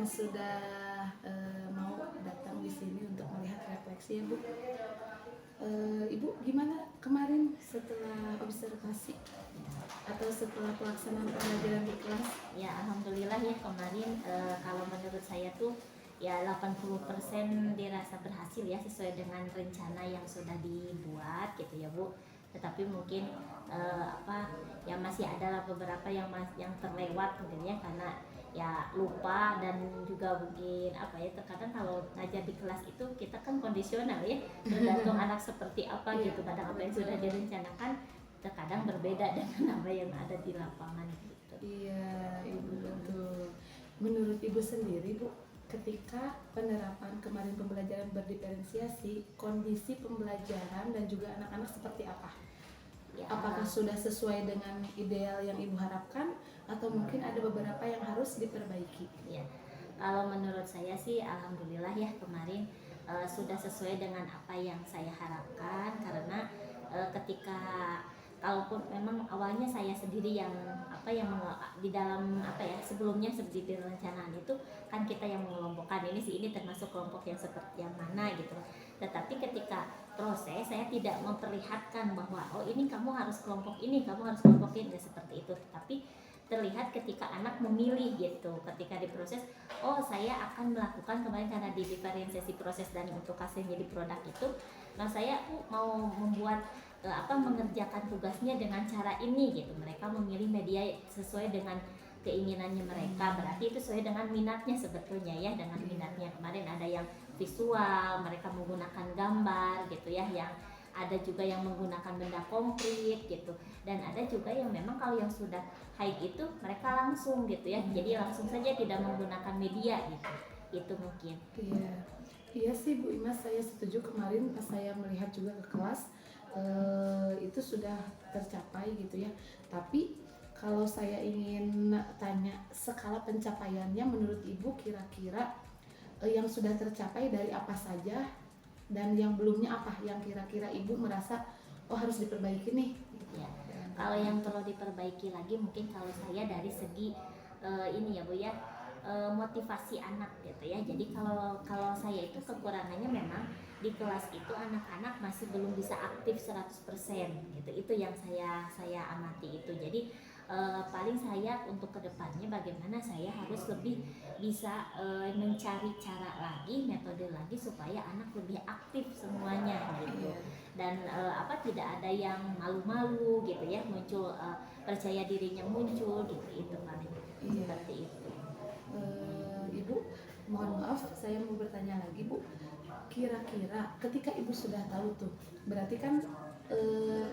sudah mau datang di sini untuk melihat refleksi ya Bu. Ibu gimana kemarin setelah observasi atau setelah pelaksanaan pembelajaran di kelas? Ya alhamdulillah ya kemarin kalau menurut saya tuh ya 80% dirasa berhasil ya sesuai dengan rencana yang sudah dibuat gitu ya Bu. Tetapi mungkin ya masih adalah beberapa yang terlewat mungkin ya karena ya lupa dan juga mungkin terkadang kalau ngajar di kelas itu kita kan kondisional ya tergantung anak seperti apa gitu, kadang apa yang sudah direncanakan terkadang berbeda dengan apa yang ada di lapangan gitu. Iya Ibu betul. Menurut Ibu sendiri Bu, ketika penerapan kemarin pembelajaran berdiferensiasi, kondisi pembelajaran dan juga anak-anak seperti apa? Ya, Apakah sudah sesuai dengan ideal yang Ibu harapkan atau mungkin ada beberapa yang harus diperbaiki? ya. Kalau menurut saya sih alhamdulillah ya kemarin sudah sesuai dengan apa yang saya harapkan, karena ketika kalaupun memang awalnya saya sendiri yang di dalam sebelumnya seperti di perencanaan itu kan kita yang mengelompokkan ini termasuk kelompok yang seperti yang mana gitu. Tetapi ketika proses saya tidak memperlihatkan bahwa oh ini kamu harus kelompok ini, kamu harus kelompok ini, seperti itu. Tapi terlihat ketika anak memilih gitu, ketika diproses, oh saya akan melakukan kemarin karena di diferensiasi proses dan untuk hasil jadi produk itu, nah saya mau membuat mengerjakan tugasnya dengan cara ini gitu. Mereka memilih media sesuai dengan keinginannya mereka, berarti itu sesuai dengan minatnya sebetulnya ya, dengan minatnya. Kemarin ada yang visual, mereka menggunakan gambar gitu ya, yang ada juga yang menggunakan benda konkret gitu, dan ada juga yang memang kalau yang sudah high itu mereka langsung gitu ya, jadi langsung saja tidak menggunakan media gitu, itu mungkin. Iya sih Bu Imas, saya setuju. Kemarin pas saya melihat juga ke kelas itu sudah tercapai gitu ya. Tapi kalau saya ingin tanya skala pencapaiannya menurut Ibu, kira-kira yang sudah tercapai dari apa saja dan yang belumnya apa yang kira-kira Ibu merasa oh harus diperbaiki nih? Ya, kalau yang perlu diperbaiki lagi mungkin kalau saya dari segi ini ya Bu ya, motivasi anak gitu ya. Jadi kalau saya itu kekurangannya memang di kelas itu anak-anak masih belum bisa aktif 100% gitu. Itu yang saya amati itu. Jadi paling saya untuk kedepannya bagaimana saya harus lebih bisa mencari cara lagi, metode lagi supaya anak lebih aktif semuanya gitu. Dan tidak ada yang malu-malu gitu ya, muncul percaya dirinya muncul gitu, itu paling seperti itu. Ibu, mohon maaf saya mau bertanya lagi Bu, kira-kira ketika Ibu sudah tahu tuh, berarti kan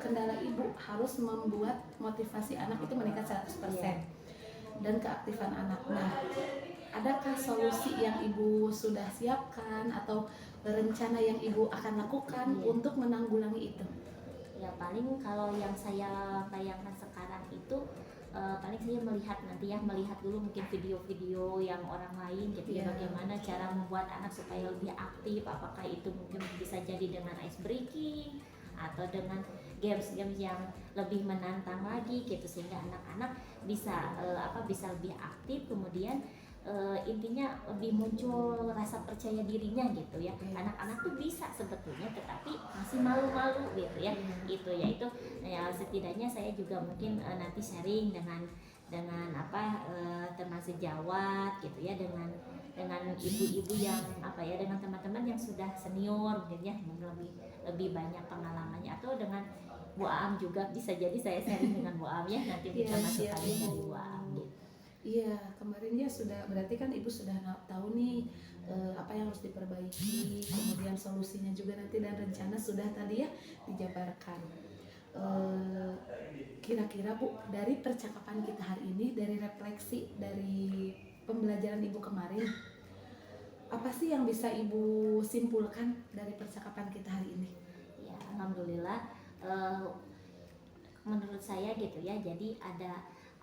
kendala Ibu harus membuat motivasi anak itu meningkat 100% dan keaktifan anak. Nah, adakah solusi yang Ibu sudah siapkan atau rencana yang Ibu akan lakukan untuk menanggulangi itu? Ya paling kalau yang saya bayangkan sekarang itu paling saya melihat dulu mungkin video-video yang orang lain gitu ya, bagaimana cara membuat anak supaya lebih aktif, apakah itu mungkin bisa jadi dengan ice breaking atau dengan games-games yang lebih menantang lagi gitu, sehingga anak-anak bisa bisa lebih aktif, kemudian intinya lebih muncul rasa percaya dirinya gitu ya. Anak-anak tuh bisa sebetulnya tetapi masih malu-malu gitu ya. Itu ya setidaknya saya juga mungkin nanti sharing dengan teman sejawat gitu ya, dengan ibu-ibu yang dengan teman-teman yang sudah senior mungkin ya, lebih banyak pengalamannya, atau dengan Bu Aam juga bisa jadi saya sharing dengan Bu Aam ya, nanti kita masukkan dari Bu Aam gitu. Iya, kemarin ya sudah, berarti kan Ibu sudah tahu nih apa yang harus diperbaiki, kemudian solusinya juga nanti, dan rencana sudah tadi ya dijabarkan. Kira-kira Bu, dari percakapan kita hari ini, dari refleksi dari pembelajaran Ibu kemarin, apa sih yang bisa Ibu simpulkan dari percakapan kita hari ini? Ya, alhamdulillah menurut saya gitu ya, jadi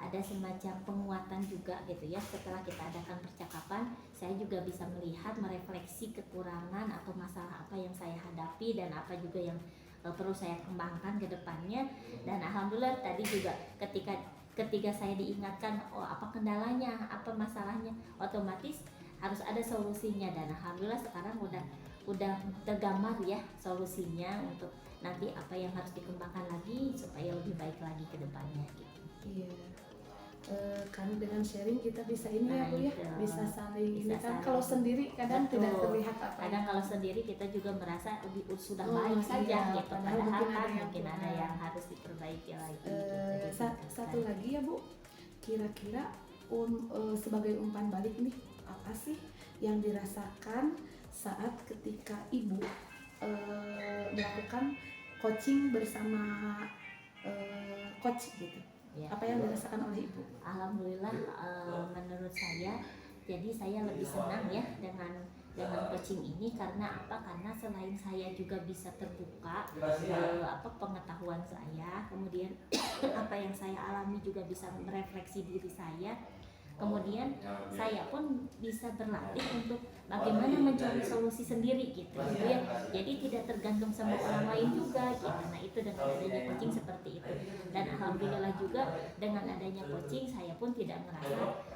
ada semacam penguatan juga gitu ya. Setelah kita adakan percakapan, saya juga bisa melihat, merefleksi kekurangan atau masalah apa yang saya hadapi dan apa juga yang perlu saya kembangkan ke depannya. Dan alhamdulillah tadi juga ketika saya diingatkan oh apa kendalanya, apa masalahnya, otomatis harus ada solusinya, dan alhamdulillah sekarang udah tergambar ya solusinya untuk nanti apa yang harus dikembangkan lagi supaya lebih baik lagi ke depannya gitu. Iya. Kan dengan sharing kita bisa ini ya Bu ya, bisa saling ini kan. Kalau sendiri kadang tidak terlihat apa. Kadang kalau sendiri kita juga merasa sudah baik saja gitu, padahal mungkin ada yang harus diperbaiki lagi. Satu lagi ya Bu, kira-kira sebagai umpan balik nih, apa sih yang dirasakan saat ketika Ibu melakukan coaching bersama coach gitu? Ya. Apa yang dirasakan oleh Ibu? Alhamdulillah menurut saya Jadi saya lebih senang ya dengan coaching ini. Karena apa? Karena selain saya juga bisa terbuka pengetahuan saya, kemudian apa yang saya alami juga bisa merefleksi diri saya. Kemudian saya pun bisa berlatih untuk bagaimana mencari solusi sendiri gitu ya. Jadi tidak tergantung sama orang lain juga gitu. Nah itu dengan adanya coaching seperti itu. Dan alhamdulillah juga dengan adanya coaching saya pun tidak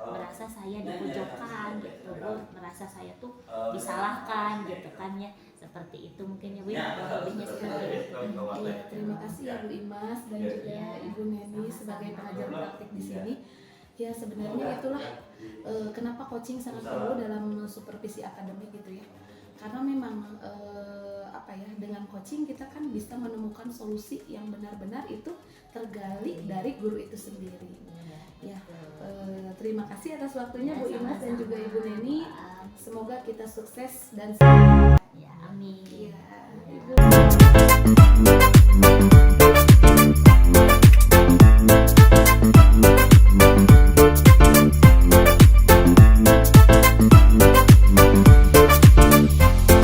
merasa saya dipojokkan gitu, merasa saya tuh disalahkan gitu kan ya. Seperti itu mungkin ya Bu, lebihnya seperti itu. Ya, terima kasih ya Bu Imas dan juga Ibu Neni sebagai pengajar praktik di sini. Ya sebenarnya itulah kenapa coaching sangat perlu dalam supervisi akademik gitu ya. Karena memang dengan coaching kita kan bisa menemukan solusi yang benar-benar itu tergali dari guru itu sendiri. Ya, terima kasih atas waktunya Bu Imas dan juga Ibu Neni. Semoga kita sukses dan ya, amin.